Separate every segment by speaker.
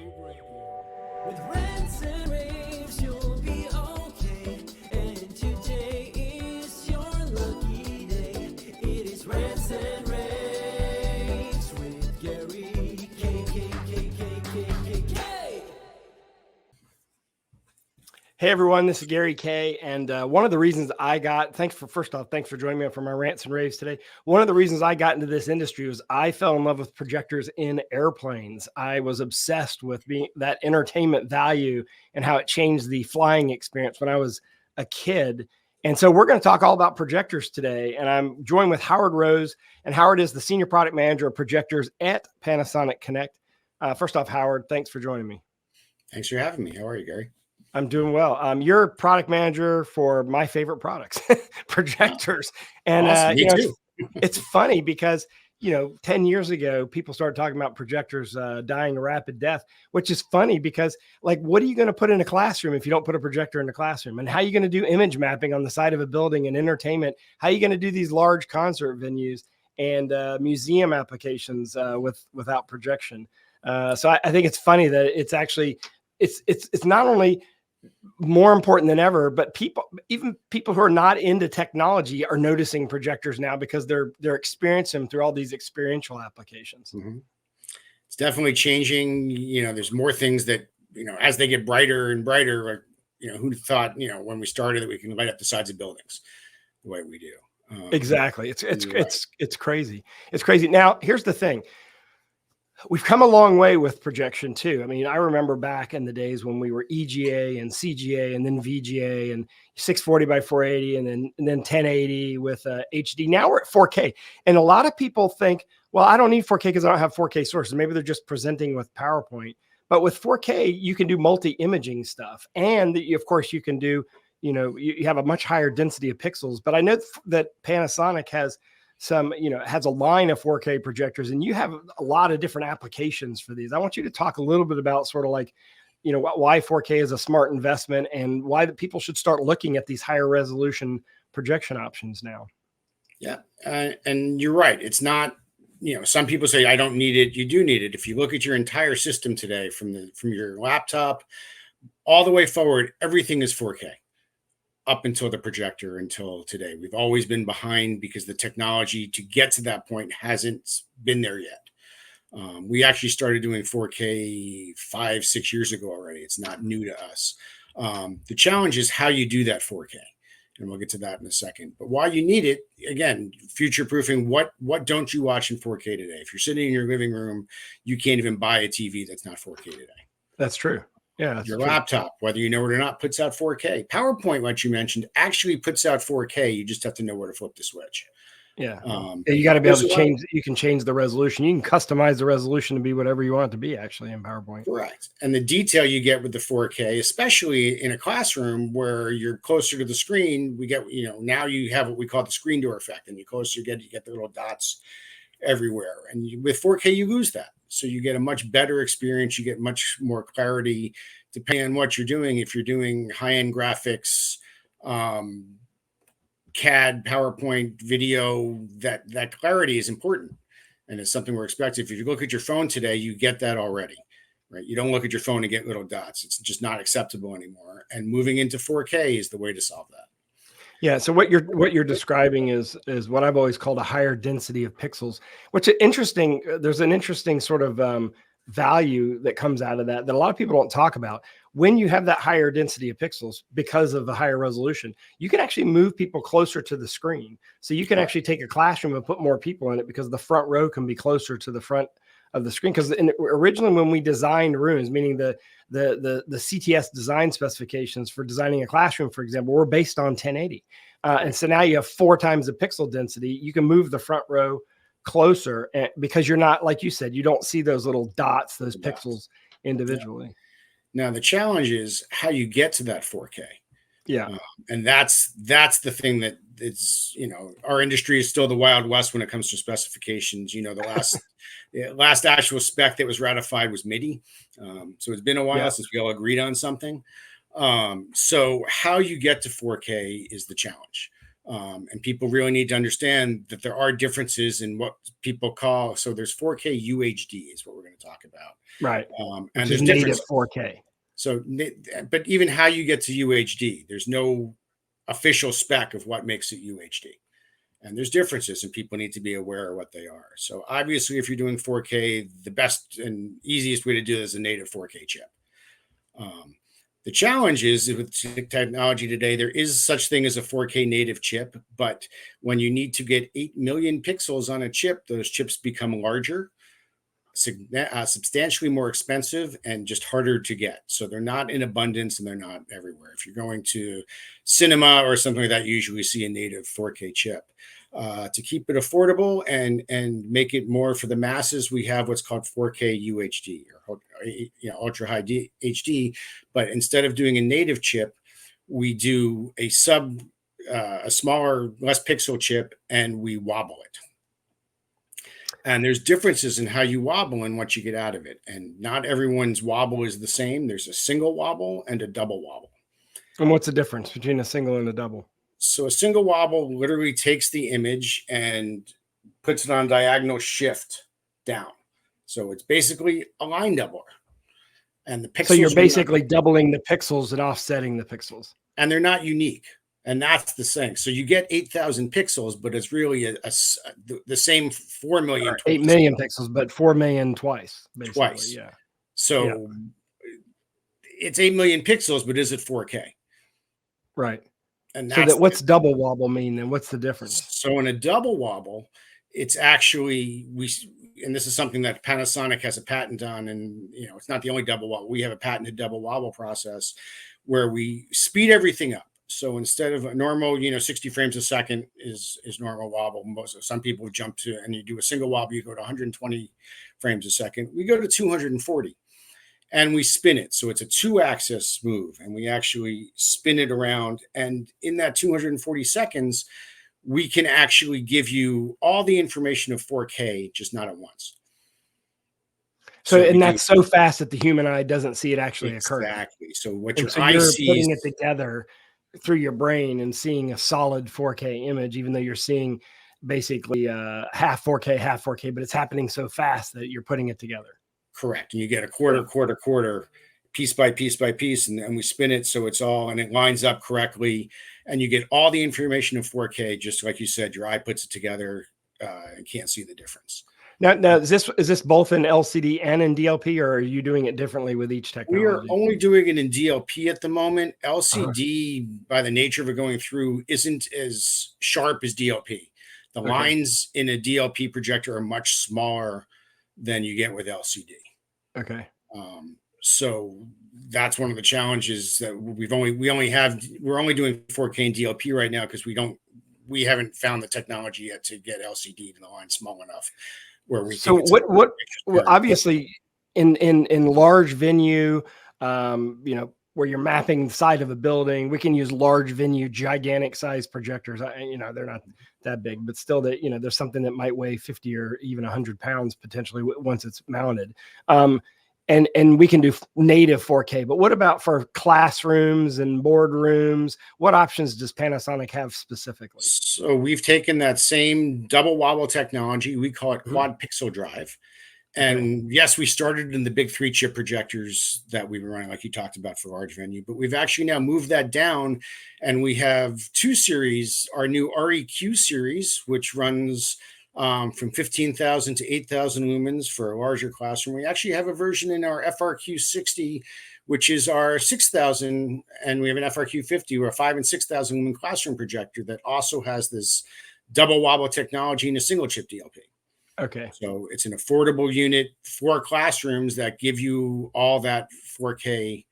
Speaker 1: With rants and raves, you'll be okay. And today is your lucky day. It is rants and raves with Gary K.
Speaker 2: Hey everyone, this is Gary K. And one of the reasons I got, thanks for joining me for my rants and raves today. One of the reasons I got into this industry was I fell in love with projectors in airplanes. I was obsessed with that entertainment value and how it changed the flying experience when I was a kid. And so we're going to talk all about projectors today. And I'm joined with Howard Rose, and Howard is the Senior Product Manager of Projectors at Panasonic Connect. First off, Howard, thanks for joining me.
Speaker 3: Thanks for having me. How are you, Gary?
Speaker 2: I'm doing well. You're product manager for my favorite products, projectors. And,
Speaker 3: awesome. Me too.
Speaker 2: It's funny because, 10 years ago, people started talking about projectors dying a rapid death, which is funny because what are you going to put in a classroom if you don't put a projector in the classroom? And how are you going to do image mapping on the side of a building and entertainment? How are you going to do these large concert venues and museum applications without projection? So I think it's funny that it's actually, it's not only more important than ever, but even people who are not into technology are noticing projectors now because they're experiencing them through all these experiential applications.
Speaker 3: Mm-hmm. It's definitely changing. There's more things that, as they get brighter and brighter, who thought, when we started that we can light up the sides of buildings the way we do.
Speaker 2: Exactly. It's crazy. It's crazy. Now, here's the thing. We've come a long way with projection too. I mean, I remember back in the days when we were EGA and CGA and then VGA and 640 by 480 and then 1080 with HD. Now we're at 4K. And a lot of people think, well, I don't need 4K because I don't have 4K sources. Maybe they're just presenting with PowerPoint. But with 4K, you can do multi-imaging stuff. And of course, you can do, you have a much higher density of pixels. But I know that Panasonic has has a line of 4K projectors, and you have a lot of different applications for these. I want you to talk a little bit about sort of why 4K is a smart investment and why that people should start looking at these higher resolution projection options now.
Speaker 3: Yeah. And you're right. It's not, some people say, I don't need it. You do need it. If you look at your entire system today, from your laptop all the way forward, everything is 4K. Up until the projector, until today. We've always been behind because the technology to get to that point hasn't been there yet. We actually started doing 4K 5-6 years ago already. It's not new to us. The challenge is how you do that 4K. And we'll get to that in a second. But while you need it, again, future-proofing, what don't you watch in 4K today? If you're sitting in your living room, you can't even buy a TV that's not 4K today.
Speaker 2: That's true. Yeah,
Speaker 3: your laptop, whether you know it or not, puts out 4K. PowerPoint, like you mentioned, actually puts out 4K. You just have to know where to flip the switch.
Speaker 2: Yeah. You got to be able to change. You can change the resolution. You can customize the resolution to be whatever you want it to be, actually, in PowerPoint.
Speaker 3: Correct. And the detail you get with the 4K, especially in a classroom where you're closer to the screen, we get, now you have what we call the screen door effect. And the closer you get the little dots everywhere. And with 4K, you lose that. So you get a much better experience. You get much more clarity depending on what you're doing. If you're doing high-end graphics, CAD, PowerPoint, video, that clarity is important. And it's something we're expecting. If you look at your phone today, you get that already, right? You don't look at your phone and get little dots. It's just not acceptable anymore. And moving into 4K is the way to solve that.
Speaker 2: Yeah. So what you're describing is what I've always called a higher density of pixels, which is interesting. There's an interesting sort of value that comes out of that a lot of people don't talk about. When you have that higher density of pixels because of the higher resolution, you can actually move people closer to the screen. So you can actually take a classroom and put more people in it because the front row can be closer to the front of the screen. Because originally when we designed rooms, meaning the CTS design specifications for designing a classroom, for example, were based on 1080. And so now you have 4 times the pixel density. You can move the front row closer because you're not, like you said, you don't see those little dots, those pixels individually.
Speaker 3: Yeah. Now the challenge is how you get to that 4K.
Speaker 2: Yeah.
Speaker 3: And that's the thing that it's, our industry is still the Wild West when it comes to specifications. The last actual spec that was ratified was MIDI. So it's been a while since we all agreed on something. So how you get to 4K is the challenge. And people really need to understand that there are differences in what people call, so there's 4K UHD is what we're going to talk about.
Speaker 2: Right.
Speaker 3: And
Speaker 2: Which is
Speaker 3: there's different.
Speaker 2: native 4K.
Speaker 3: So, but even how you get to UHD, there's no official spec of what makes it UHD. And there's differences, and people need to be aware of what they are. So obviously, if you're doing 4K, the best and easiest way to do it is a native 4K chip. The challenge is with technology today, there is such thing as a 4K native chip, but when you need to get 8 million pixels on a chip, those chips become larger, substantially more expensive, and just harder to get. So they're not in abundance and they're not everywhere. If you're going to cinema or something like that, you usually see a native 4K chip. To keep it affordable and make it more for the masses, we have what's called 4K UHD, or ultra high HD. But instead of doing a native chip, we do a smaller, less pixel chip, and we wobble it. And there's differences in how you wobble and what you get out of it. And not everyone's wobble is the same. There's a single wobble and a double wobble.
Speaker 2: And what's the difference between a single and a double?
Speaker 3: So a single wobble literally takes the image and puts it on diagonal shift down. So it's basically a line doubler. And the pixels.
Speaker 2: So you're basically doubling the pixels and offsetting the pixels.
Speaker 3: And they're not unique. And that's the thing. So you get 8,000 pixels, but it's really the same 4 million.
Speaker 2: 8 million pixels, but 4 million twice. Basically.
Speaker 3: Twice.
Speaker 2: Yeah.
Speaker 3: So it's 8 million pixels, but is it 4K?
Speaker 2: Right.
Speaker 3: And
Speaker 2: so what's double wobble mean, and what's the difference?
Speaker 3: So in a double wobble, it's actually and this is something that Panasonic has a patent on, and it's not the only double wobble. We have a patented double wobble process where we speed everything up. So instead of a normal, 60 frames a second is normal wobble. Some people jump to, and you do a single wobble, you go to 120 frames a second. We go to 240. And we spin it. So it's a 2-axis move, and we actually spin it around. And in that 240 seconds, we can actually give you all the information of 4K, just not at once.
Speaker 2: So that's so fast that the human eye doesn't see it actually occurring.
Speaker 3: Exactly. So what your eye sees,
Speaker 2: putting it together through your brain and seeing a solid 4K image, even though you're seeing basically half 4K, but it's happening so fast that you're putting it together.
Speaker 3: Correct. And you get a quarter, piece by piece, and we spin it so it's all, and it lines up correctly, and you get all the information in 4K, just like you said, your eye puts it together and can't see the difference.
Speaker 2: Now is this both in LCD and in DLP, or are you doing it differently with each technology?
Speaker 3: We are only doing it in DLP at the moment. LCD, by the nature of it going through, isn't as sharp as DLP. The lines in a DLP projector are much smaller than you get with LCD.
Speaker 2: Okay.
Speaker 3: So that's one of the challenges that we're only doing 4K and DLP right now because we haven't found the technology yet to get LCD to the line small enough where we.
Speaker 2: So what obviously in large venue, where you're mapping the side of a building, we can use large venue, gigantic size projectors. They're not that big, but still there's something that might weigh 50 or even 100 pounds potentially once it's mounted. And we can do native 4K, but what about for classrooms and boardrooms? What options does Panasonic have specifically?
Speaker 3: So we've taken that same double wobble technology. We call it quad pixel drive. And yes, we started in the big 3 chip projectors that we were running, like you talked about for large venue, but we've actually now moved that down, and we have 2 series, our new REQ series, which runs from 15,000 to 8,000 lumens for a larger classroom. We actually have a version in our FRQ 60, which is our 6,000, and we have an FRQ 50, or a 5,000 and 6,000 lumen classroom projector that also has this double wobble technology and a single chip DLP.
Speaker 2: Okay.
Speaker 3: So it's an affordable unit for classrooms that give you all that 4K.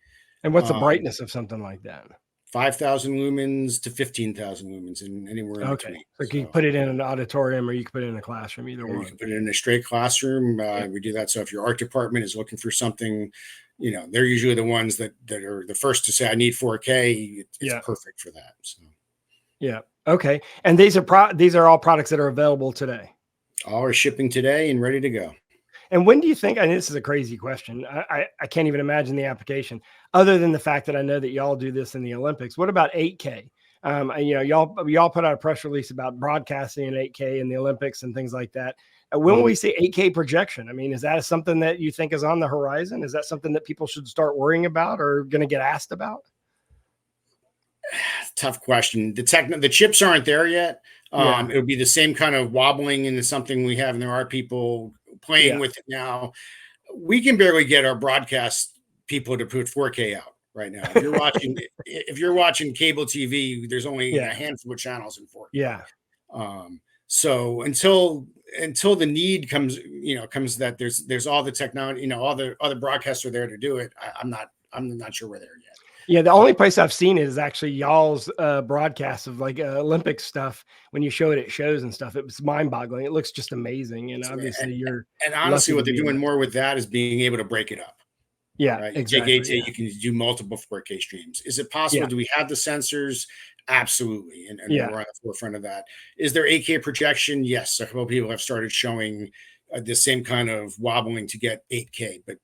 Speaker 2: And what's the brightness of something like that?
Speaker 3: 5,000 lumens to 15,000 lumens, and anywhere in between.
Speaker 2: So you can put it in an auditorium, or you can put it in a classroom, either one.
Speaker 3: You can put it in a straight classroom. We do that. So if your art department is looking for something, they're usually the ones that are the first to say, I need 4K. It's perfect for that. So. Yeah.
Speaker 2: Okay. And these are all products that are available today.
Speaker 3: All are shipping today and ready to go.
Speaker 2: And when do you think, and this is a crazy question, I can't even imagine the application, other than the fact that I know that y'all do this in the Olympics. What about 8K? Y'all put out a press release about broadcasting in 8K in the Olympics and things like that. When will we see 8K projection? I mean, is that something that you think is on the horizon? Is that something that people should start worrying about or going to get asked about?
Speaker 3: Tough question. The chips aren't there yet.
Speaker 2: Yeah.
Speaker 3: It would be the same kind of wobbling into something we have, and there are people playing with it now. We can barely get our broadcast people to put 4K out right now. If you're watching cable TV, there's only a handful of channels in 4K.
Speaker 2: Yeah.
Speaker 3: So until the need comes that there's all the technology, all the other broadcasts are there to do it. I'm not sure we're there yet.
Speaker 2: Yeah, the only place I've seen it is actually y'all's broadcast of like Olympic stuff. When you show it at shows and stuff, it was mind-boggling. It looks just amazing, and obviously
Speaker 3: and honestly, what they're doing more with that is being able to break it up.
Speaker 2: Yeah,
Speaker 3: right?
Speaker 2: exactly.
Speaker 3: You can do multiple 4K streams. Is it possible? Do we have the sensors? Absolutely, and we're on the forefront of that. Is there 8K projection? Yes, a couple of people have started showing the same kind of wobbling to get 8K, but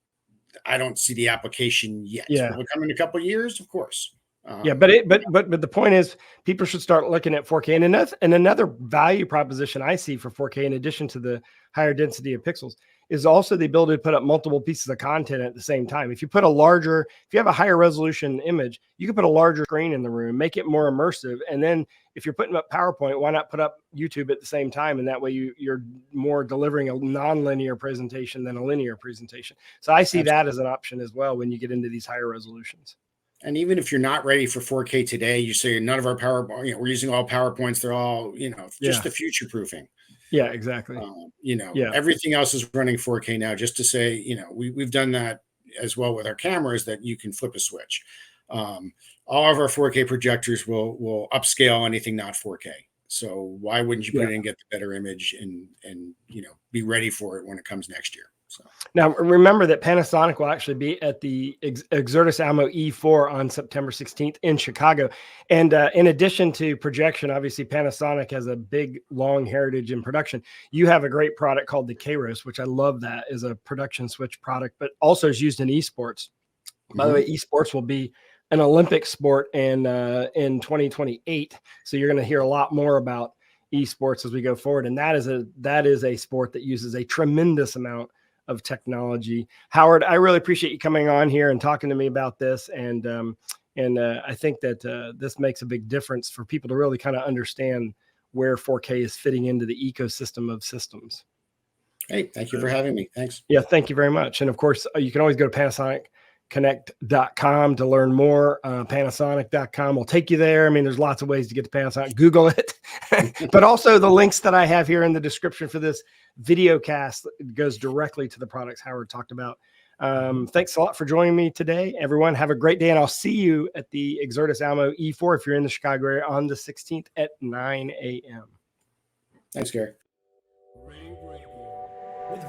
Speaker 3: I don't see the application yet. Will it come in a couple of years? Of course.
Speaker 2: But the point is, people should start looking at 4K. And another value proposition I see for 4K, in addition to the higher density of pixels, is also the ability to put up multiple pieces of content at the same time. If you have a higher resolution image, you can put a larger screen in the room, make it more immersive. And then if you're putting up PowerPoint, why not put up YouTube at the same time? And that way you're more delivering a non-linear presentation than a linear presentation. So I see that as an option as well when you get into these higher resolutions.
Speaker 3: And even if you're not ready for 4K today, you say none of our we're using all PowerPoints. They're all, just the future proofing.
Speaker 2: Yeah, exactly.
Speaker 3: Everything else is running 4K now, just to say, we've done that as well with our cameras, that you can flip a switch. All of our 4K projectors will upscale anything not 4K. So why wouldn't you put it in and get the better image and be ready for it when it comes next year? So
Speaker 2: now remember that Panasonic will actually be at the Exertis Almo E4 on September 16th in Chicago. And in addition to projection, obviously Panasonic has a big, long heritage in production. You have a great product called the Kairos, which I love. That is a production switch product, but also is used in esports. By the way, esports will be an Olympic sport in 2028. So you're going to hear a lot more about esports as we go forward. And that is a sport that uses a tremendous amount of technology. Howard, I really appreciate you coming on here and talking to me about this. And I think that this makes a big difference for people to really kind of understand where 4K is fitting into the ecosystem of systems.
Speaker 3: Hey, thank you for having me. Thanks.
Speaker 2: Yeah, thank you very much. And of course, you can always go to PanasonicConnect.com to learn more. Panasonic.com will take you there. I mean, there's lots of ways to get to Panasonic. Google it. But also the links that I have here in the description for this videocast goes directly to the products Howard talked about. Thanks a lot for joining me today, everyone. Have a great day, and I'll see you at the Exertis Almo E4 if you're in the Chicago area on the 16th at 9 a.m.
Speaker 3: Thanks, Gary.
Speaker 1: With